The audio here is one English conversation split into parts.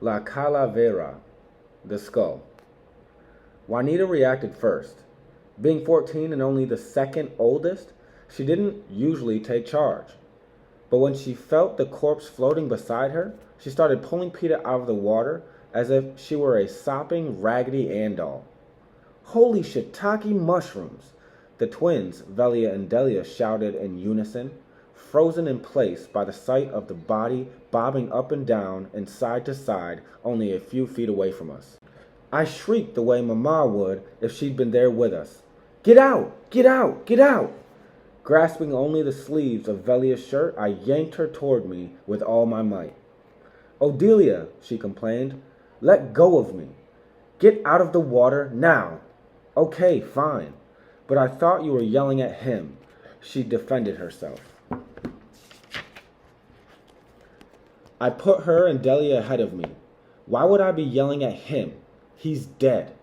La Calavera, the skull. Juanita reacted first. Being 14 and only the second oldest, she didn't usually take charge. But when she felt the corpse floating beside her, she started pulling Peter out of the water as if she were a sopping Raggedy Ann doll. Holy shiitake mushrooms! The twins, Velia and Delia, shouted in unison, frozen in place by the sight of the body bobbing up and down and side to side only a few feet away from us. I shrieked the way Mama would if she'd been there with us. Get out! Get out! Get out! Grasping only the sleeves of Velia's shirt, I yanked her toward me with all my might. Odelia, she complained, let go of me. Get out of the water now. Okay, fine. But I thought you were yelling at him. She defended herself. I put her and Delia ahead of me. Why would I be yelling at him? He's dead.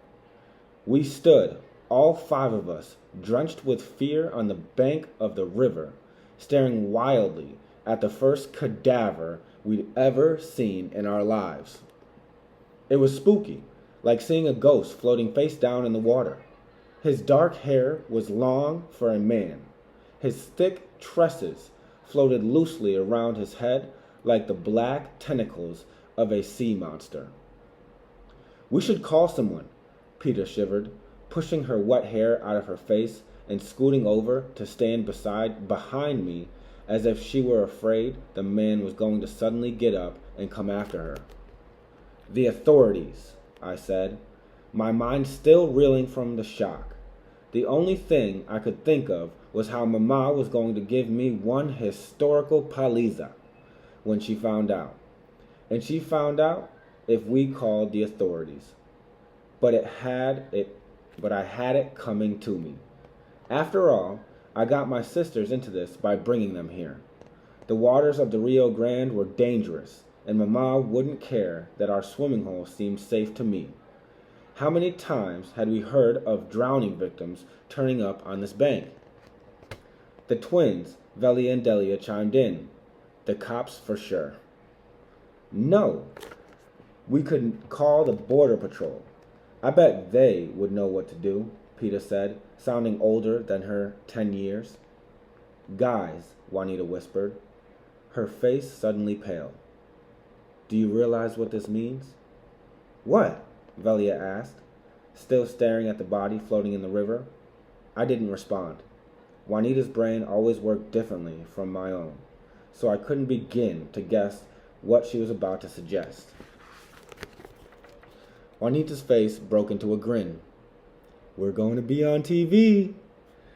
We stood, all five of us, drenched with fear on the bank of the river, staring wildly at the first cadaver we'd ever seen in our lives. It was spooky, like seeing a ghost floating face down in the water. His dark hair was long for a man. His thick tresses floated loosely around his head like the black tentacles of a sea monster. We should call someone, Peter shivered, pushing her wet hair out of her face and scooting over to stand behind me as if she were afraid the man was going to suddenly get up and come after her. The authorities, I said, my mind still reeling from the shock. The only thing I could think of was how Mama was going to give me one historical paliza when she found out. And she found out if we called the authorities. But I had it coming to me. After all, I got my sisters into this by bringing them here. The waters of the Rio Grande were dangerous, and Mama wouldn't care that our swimming hole seemed safe to me. How many times had we heard of drowning victims turning up on this bank? The twins, Velia and Delia, chimed in. The cops for sure. No. We could call the border patrol. I bet they would know what to do, Peter said, sounding older than her 10 years. Guys, Juanita whispered, her face suddenly pale. Do you realize what this means? What? Velia asked, still staring at the body floating in the river. I didn't respond. Juanita's brain always worked differently from my own, so I couldn't begin to guess what she was about to suggest. Juanita's face broke into a grin. We're going to be on TV.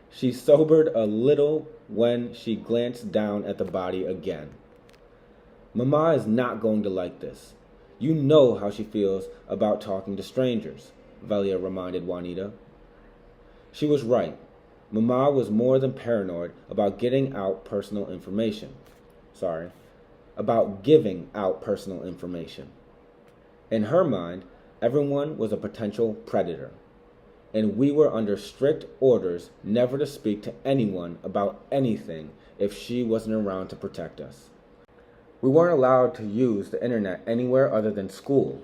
She sobered a little when she glanced down at the body again. Mama is not going to like this. You know how she feels about talking to strangers, Velia reminded Juanita. She was right. Mama was more than paranoid about giving out personal information. In her mind, everyone was a potential predator, and we were under strict orders never to speak to anyone about anything if she wasn't around to protect us. We weren't allowed to use the internet anywhere other than school,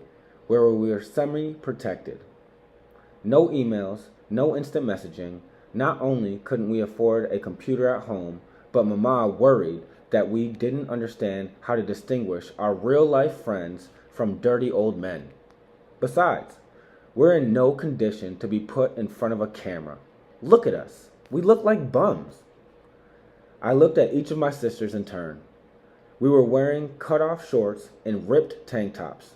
where we were semi-protected. No emails, no instant messaging. Not only couldn't we afford a computer at home, but Mama worried that we didn't understand how to distinguish our real-life friends from dirty old men. Besides, we're in no condition to be put in front of a camera. Look at us. We look like bums. I looked at each of my sisters in turn. We were wearing cut-off shorts and ripped tank tops.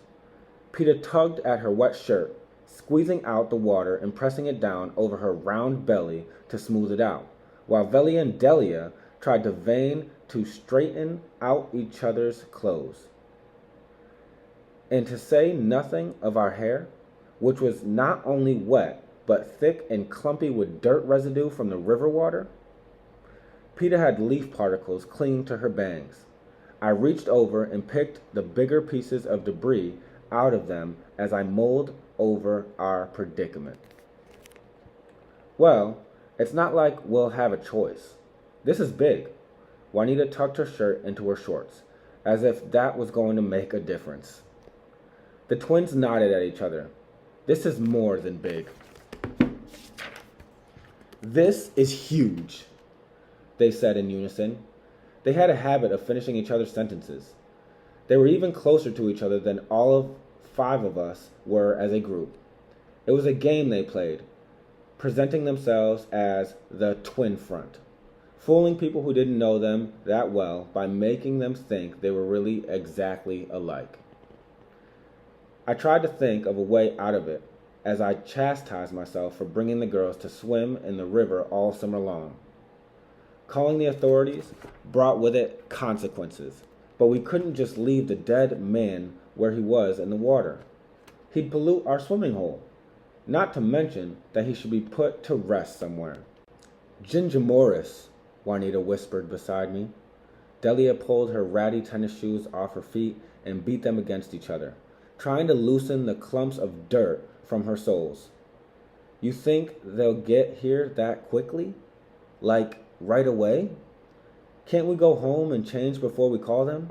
Peter tugged at her wet shirt, squeezing out the water and pressing it down over her round belly to smooth it out, while Velia and Delia tried to straighten out each other's clothes. And to say nothing of our hair, which was not only wet, but thick and clumpy with dirt residue from the river water. Peter had leaf particles clinging to her bangs. I reached over and picked the bigger pieces of debris out of them as I mulled over our predicament. Well, it's not like we'll have a choice. This is big. Juanita tucked her shirt into her shorts, as if that was going to make a difference. The twins nodded at each other. This is more than big. This is huge, they said in unison. They had a habit of finishing each other's sentences. They were even closer to each other than all of 5 of us were as a group. It was a game they played, presenting themselves as the twin front, fooling people who didn't know them that well by making them think they were really exactly alike. I tried to think of a way out of it as I chastised myself for bringing the girls to swim in the river all summer long. Calling the authorities brought with it consequences, but we couldn't just leave the dead man where he was in the water. He'd pollute our swimming hole, not to mention that he should be put to rest somewhere. Ginger Morris, Juanita whispered beside me. Delia pulled her ratty tennis shoes off her feet and beat them against each other, trying to loosen the clumps of dirt from her soles. You think they'll get here that quickly? Like, right away? Can't we go home and change before we call them?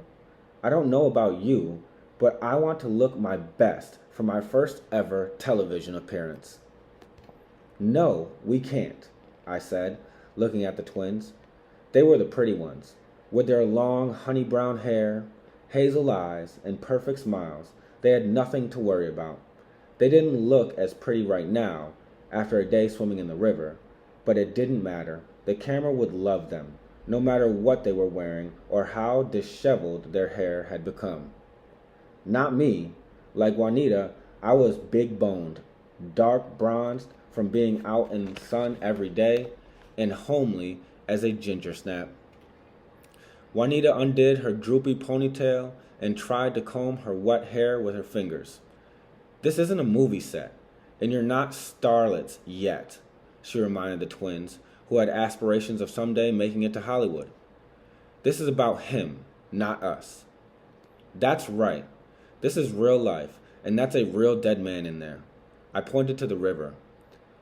I don't know about you, but I want to look my best for my first ever television appearance. No, we can't, I said, looking at the twins. They were the pretty ones, with their long honey brown hair, hazel eyes, and perfect smiles. They had nothing to worry about. They didn't look as pretty right now, after a day swimming in the river, but it didn't matter. The camera would love them, no matter what they were wearing or how disheveled their hair had become. Not me. Like Juanita, I was big-boned, dark-bronzed from being out in the sun every day, and homely as a ginger snap. Juanita undid her droopy ponytail and tried to comb her wet hair with her fingers. This isn't a movie set, and you're not starlets yet, she reminded the twins, who had aspirations of someday making it to Hollywood. This is about him, not us. That's right. This is real life, and that's a real dead man in there. I pointed to the river.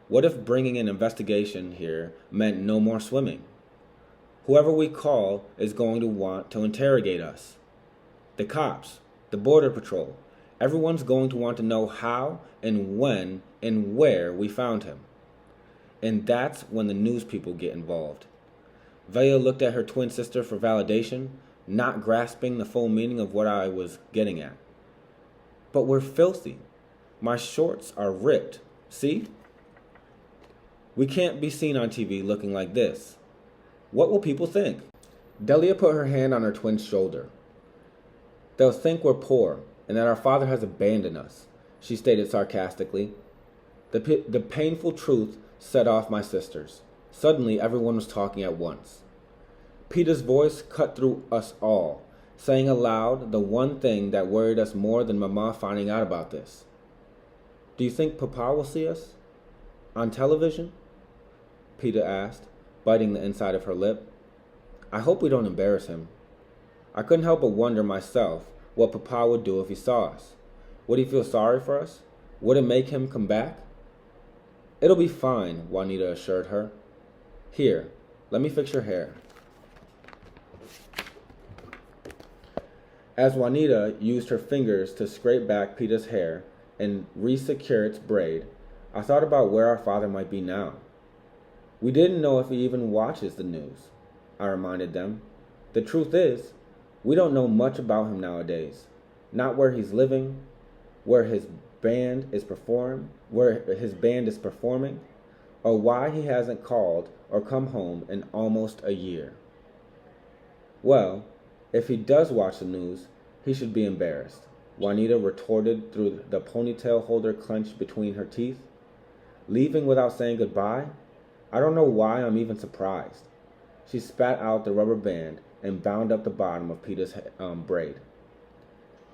What if bringing an investigation here meant no more swimming? Whoever we call is going to want to interrogate us. The cops, the border patrol, everyone's going to want to know how and when and where we found him. And that's when the news people get involved. Velia looked at her twin sister for validation, not grasping the full meaning of what I was getting at. But we're filthy. My shorts are ripped. See? We can't be seen on TV looking like this. What will people think? Delia put her hand on her twin's shoulder. They'll think we're poor and that our father has abandoned us, she stated sarcastically. The painful truth set off my sisters. Suddenly, everyone was talking at once. Peter's voice cut through us all, saying aloud the one thing that worried us more than Mama finding out about this. Do you think Papa will see us? On television? Peter asked, biting the inside of her lip. I hope we don't embarrass him. I couldn't help but wonder myself what Papa would do if he saw us. Would he feel sorry for us? Would it make him come back? It'll be fine, Juanita assured her. Here, let me fix your hair. As Juanita used her fingers to scrape back Peter's hair and resecure its braid, I thought about where our father might be now. We didn't know if he even watches the news, I reminded them. The truth is, we don't know much about him nowadays. Not where he's living, where his band is performing, or why he hasn't called or come home in almost a year. Well, if he does watch the news, he should be embarrassed, Juanita retorted through the ponytail holder clenched between her teeth. Leaving without saying goodbye? I don't know why I'm even surprised. She spat out the rubber band and bound up the bottom of Peter's braid.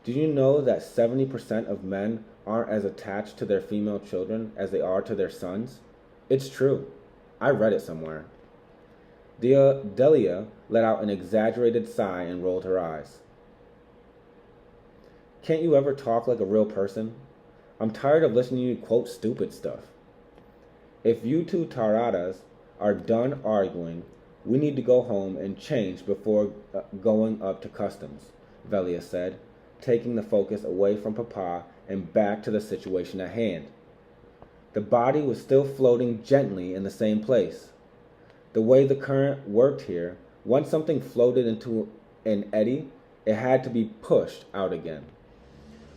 Did you know that 70% of men aren't as attached to their female children as they are to their sons? It's true. I read it somewhere. Delia let out an exaggerated sigh and rolled her eyes. Can't you ever talk like a real person? I'm tired of listening to you quote stupid stuff. If you two taradas are done arguing, we need to go home and change before going up to customs, Velia said, taking the focus away from Papa and back to the situation at hand. The body was still floating gently in the same place. The way the current worked here, once something floated into an eddy, it had to be pushed out again.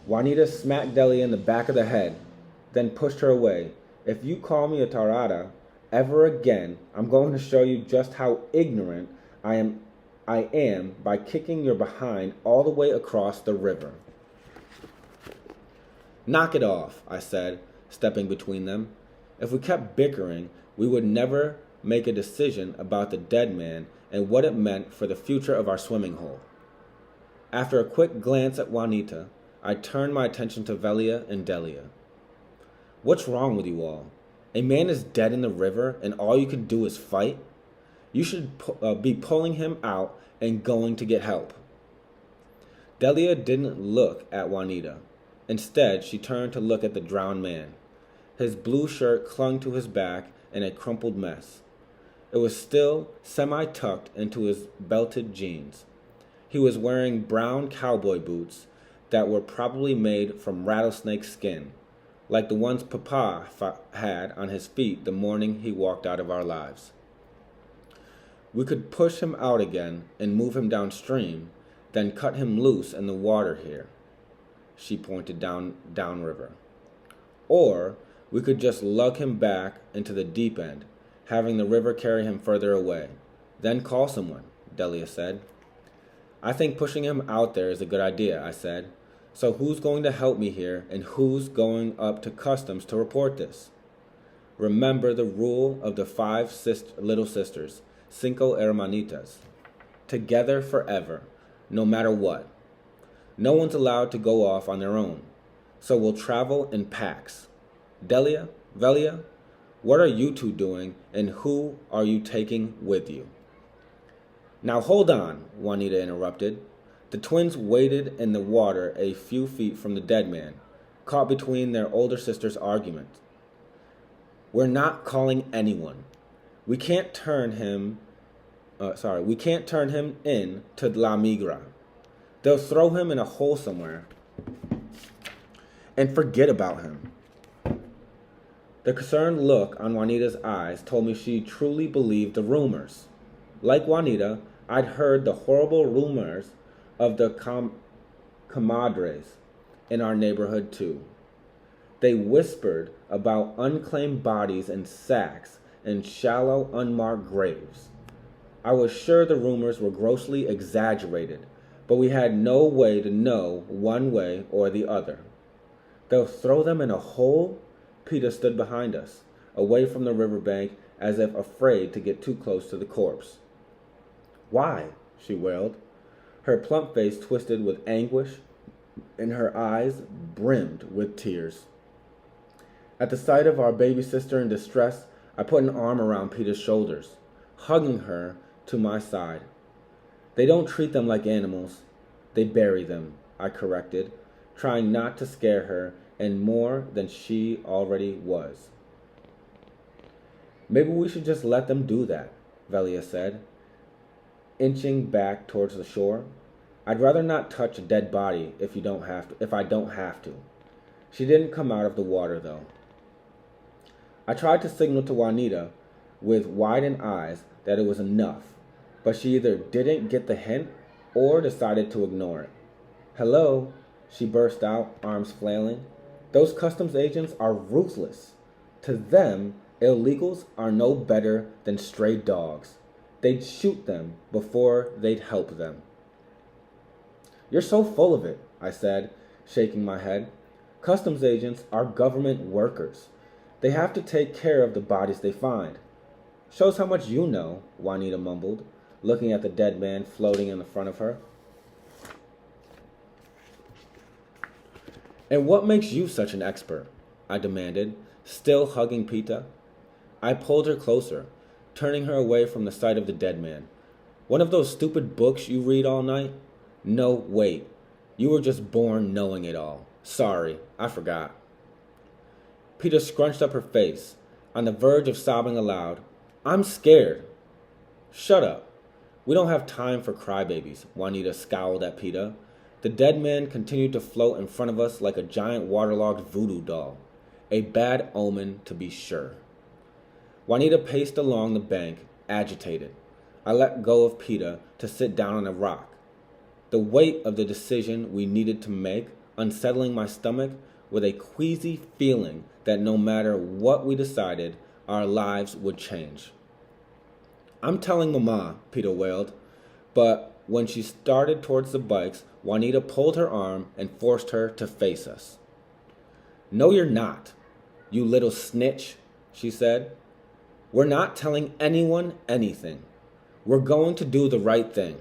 Juanita smacked Delia in the back of the head, then pushed her away. If you call me a tarada ever again, I'm going to show you just how ignorant I am by kicking your behind all the way across the river. Knock it off, I said, stepping between them. If we kept bickering, we would never make a decision about the dead man and what it meant for the future of our swimming hole. After a quick glance at Juanita, I turned my attention to Velia and Delia. What's wrong with you all? A man is dead in the river and all you can do is fight? You should be pulling him out and going to get help. Delia didn't look at Juanita. Instead, she turned to look at the drowned man. His blue shirt clung to his back in a crumpled mess. It was still semi-tucked into his belted jeans. He was wearing brown cowboy boots that were probably made from rattlesnake skin, like the ones Papa had on his feet the morning he walked out of our lives. We could push him out again and move him downstream, then cut him loose in the water here. She pointed downriver. Or we could just lug him back into the deep end, having the river carry him further away. Then call someone, Delia said. I think pushing him out there is a good idea, I said. So who's going to help me here, and who's going up to customs to report this? Remember the rule of the 5 little sisters, cinco hermanitas. Together forever, no matter what. No one's allowed to go off on their own, so we'll travel in packs. Delia, Velia, what are you two doing, and who are you taking with you? Now hold on, Juanita interrupted. The twins waded in the water a few feet from the dead man, caught between their older sister's argument. We're not calling anyone. We can't turn him in to La Migra. They'll throw him in a hole somewhere and forget about him. The concerned look on Juanita's eyes told me she truly believed the rumors. Like Juanita, I'd heard the horrible rumors of the comadres in our neighborhood too. They whispered about unclaimed bodies in sacks and shallow, unmarked graves. I was sure the rumors were grossly exaggerated, but we had no way to know one way or the other. They'll throw them in a hole? Peter stood behind us, away from the riverbank, as if afraid to get too close to the corpse. Why? She wailed. Her plump face twisted with anguish, and her eyes brimmed with tears. At the sight of our baby sister in distress, I put an arm around Peter's shoulders, hugging her to my side. They don't treat them like animals. They bury them, I corrected, trying not to scare her and more than she already was. Maybe we should just let them do that, Velia said, inching back towards the shore. I'd rather not touch a dead body if I don't have to. She didn't come out of the water, though. I tried to signal to Juanita with widened eyes that it was enough, but she either didn't get the hint or decided to ignore it. Hello, she burst out, arms flailing. Those customs agents are ruthless. To them, illegals are no better than stray dogs. They'd shoot them before they'd help them. You're so full of it, I said, shaking my head. Customs agents are government workers. They have to take care of the bodies they find. Shows how much you know, Juanita mumbled, looking at the dead man floating in the front of her. And what makes you such an expert? I demanded, still hugging Pita. I pulled her closer, turning her away from the sight of the dead man. One of those stupid books you read all night? No, wait. You were just born knowing it all. Sorry, I forgot. Pita scrunched up her face, on the verge of sobbing aloud. I'm scared. Shut up. We don't have time for crybabies, Juanita scowled at Pita. The dead man continued to float in front of us like a giant waterlogged voodoo doll. A bad omen, to be sure. Juanita paced along the bank, agitated. I let go of Peter to sit down on a rock. The weight of the decision we needed to make, unsettling my stomach with a queasy feeling that no matter what we decided, our lives would change. I'm telling Mama, Peter wailed, but when she started towards the bikes, Juanita pulled her arm and forced her to face us. No, you're not, you little snitch, she said. We're not telling anyone anything. We're going to do the right thing.